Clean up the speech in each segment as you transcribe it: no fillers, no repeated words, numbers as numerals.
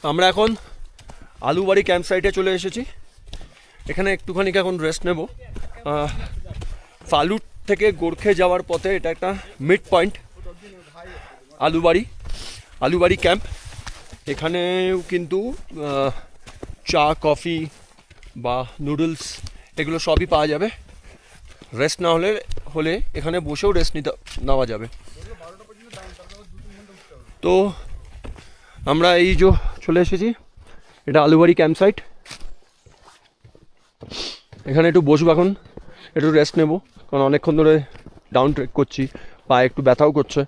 আমরা এখন আলুবাড়ি ক্যাম্প সাইটে চলে এসেছি। এখানে একটুখানি এখন রেস্ট নেব। ফালুট থেকে গোর্খে যাওয়ার পথে এটা একটা মিড পয়েন্ট, আলুবাড়ি ক্যাম্প। এখানেও কিন্তু চা, কফি বা নুডলস এগুলো সবই পাওয়া যাবে। রেস্ট না হলে এখানে বসেও রেস্ট নেওয়া যাবে। তো আমরা এই যে চলে এসেছি, এটা আলুবাড়ি ক্যাম্প সাইট। এখানে একটু বসবো, এখন একটু রেস্ট নেব, কারণ অনেকক্ষণ ধরে ডাউন ট্রেক করছি, পায়ে একটু ব্যথাও করছে।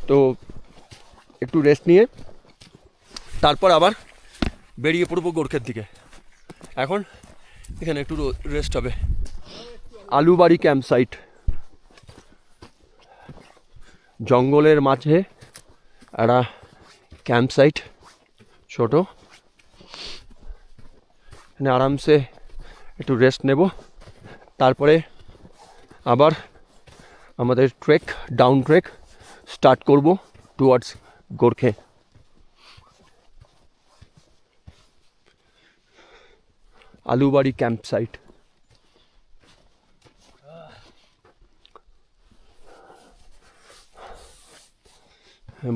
তো একটু রেস্ট নিয়ে তারপর আবার বেরিয়ে পড়বো গোর্খের দিকে। এখন এখানে একটু রেস্ট হবে। আলুবাড়ি ক্যাম্প সাইট, জঙ্গলের মাঝে একটা ক্যাম্প সাইট, ছোট। এখানে আরামসে একটু রেস্ট নেব, তারপরে আবার আমাদের ডাউন ট্রেক স্টার্ট করব towards Gorkhe. Alubari camp site.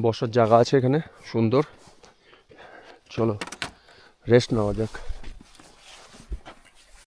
বসার জায়গা আছে এখানে সুন্দর। চলো রেস্ট নেওয়া যাক।